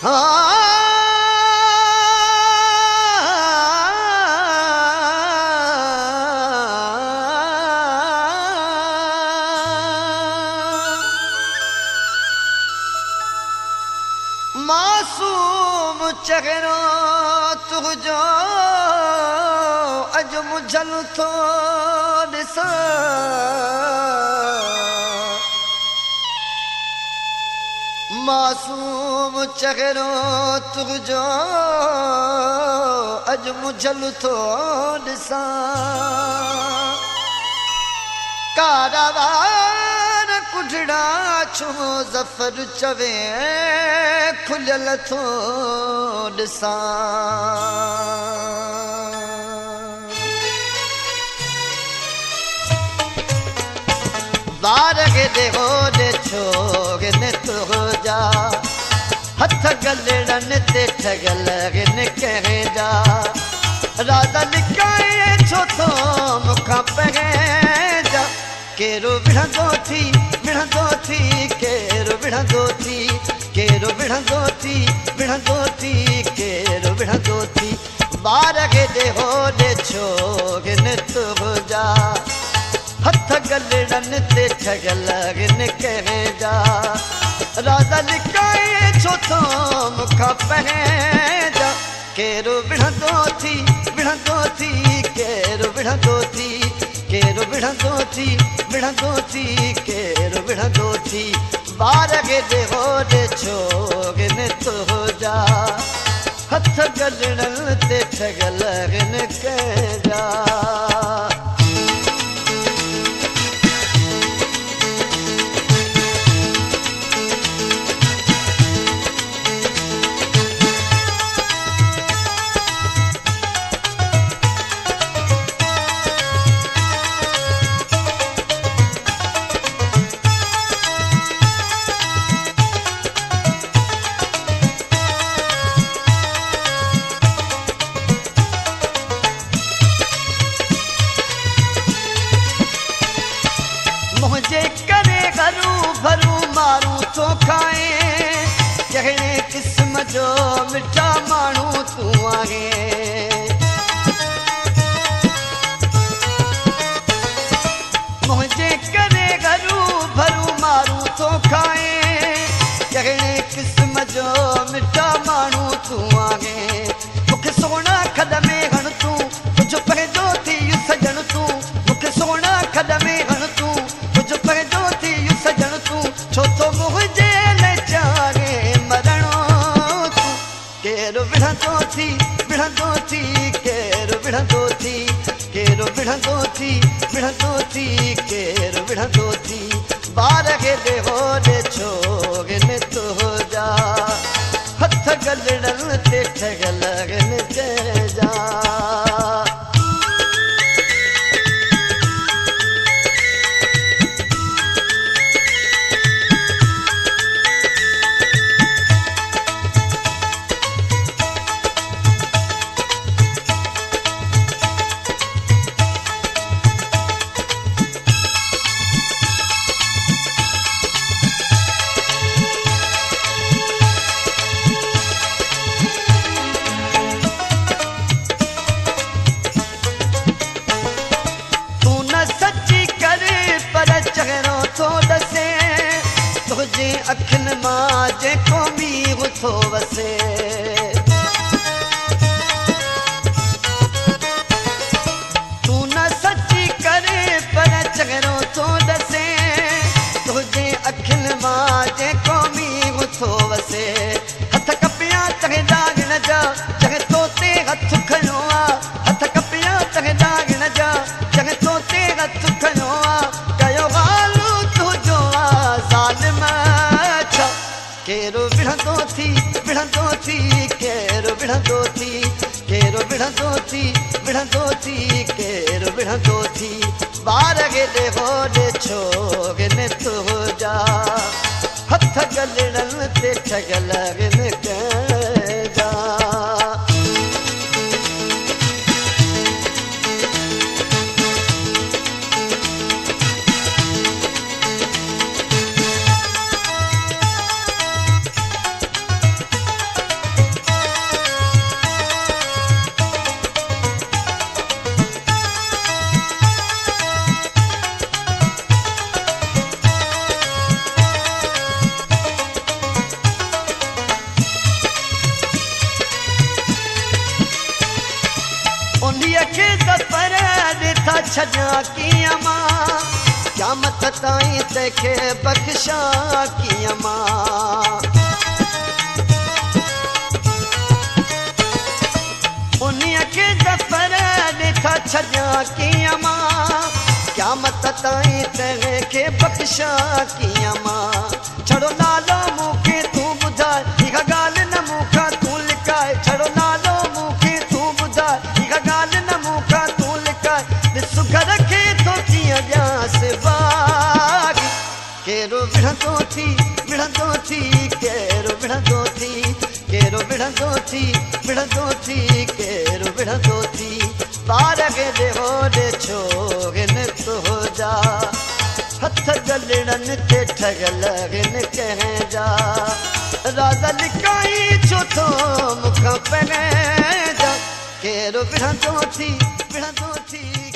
मासूम चेहरो तुझो अज मुझल थो ॾिसां। मासूम चेहरो तुझो अज मुझल थो ॾिसां। कारवान कुझड़ा छो ज़फ़र चवे खुलियल थो ॾिसां। वार हेॾे होॾे छो गिन तुंहिंजा हथ गलड़नि ते ठॻल गिन कंहिंजा। राज़ लिकाए छो थो मूंखां पंहिंजा। केरो विढ़ंदो थी विढ़ंदो थी केरो विढ़ंदो थी केरो विढ़ंदो थी विढ़ंदो थी केरो विढ़ंदो थी। वार हेॾे होॾे छो गिन तुंहिंजा हथ गलड़नि ते ठॻल गिन कंहिंजा। राज़ लिकाए छो थो मूंखां पंहिंजा। केरो विढ़ंदो थी विढ़ंदो थी केरो विढ़ंदो थी केरो विढ़ंदो थी विढ़ंदो थी केरो विढ़ंदो थी। वार हेॾे होॾे छो गिन तुंहिंजा हथ गलड़नि ते ठॻल गिन कंहिंजा। मुझे करे हरू भरू मारू तो खाए जहिड़े क़िस्म जो मिठा माण्हू तूं आहे। मुझे करे हरू भरू मारू तो खाए जहिड़े क़िस्म जो मिठा माण्हू तूं आहे। मूंखे सोना खॾ में हण तूं तुंहिंजो पंहिंजो थी सजण तूं। मूंखे सोना खॾ में हण तूं तुंहिंजो पंहिंजो थी सजण तूं। छो तो मुंहिंजे लाइ चाहे मरणो तूं। केरो विढ़ंदो थी विढ़ंदो थी केरो विढ़ंदो थी केरो विढ़ंदो थी विढ़ंदो थी केरो विढ़ंदो थी। वार हेॾे होॾे छो गिन तुंहिंजा हथ गलड़नि ते ठॻल गिन कंहिंजा। चेहरो थो ॾसे तुंहिंजे अखियुनि मां जेको मींहुं थो वसे। तूं न सची करे पर चेहरो थो ॾसे तुंहिंजे अखियुनि मां जेको मींहुं थो वसे। हथ कपिया तंहिंजा गिण जा चङे तो ते हथ खयो आहे। हथ कपिया तंहिंजा गिण जा चङे तो ते हथ खयो आहे। कयो हालू तुंहिंजो ज़ालिम छा। केरो विढ़ंदो थी विढ़ंदो थी केरो विढ़ंदो थी केरो विढ़ंदो थी विढ़ंदो थी केरो विढ़ंदो थी। वार हेॾे होॾे छो गिन तुंहिंजा हथ गलड़नि ते ठॻल गिन कंहिंजा। छॾियां कीअं मां क़यामत ताईं तंहिंखे बख़्शां कीअं मां उन्हीअ खे ज़फ़र ॾिठा छॾियां कीअं मां क़यामत ताईं तंहिंखे बख़्शां कीअं मां छड़ो नालो मूंखे तूं ॿुधाए इहा ॻाल्हि न मूंखां तूं लिकाए छड़ो नालो मूंखे तूं ॿुधाए इहा ॻाल्हि न मूंखां तूं लिकाए ॾिस घर खे थो कीअं ॾियांसि बाग़ केरो विढ़ंदो थी केरो विढ़ंदो थी केरो विढ़ंदो थी केरो विढ़ंदो थी ॿार खे ॾे छो हिन तुंहिंजा हथ गलड़नि ते ठगल हिन कंहिंजा राज़ लिकाई छो थो मूंखां पंहिंजा केरो विढ़ंदो थी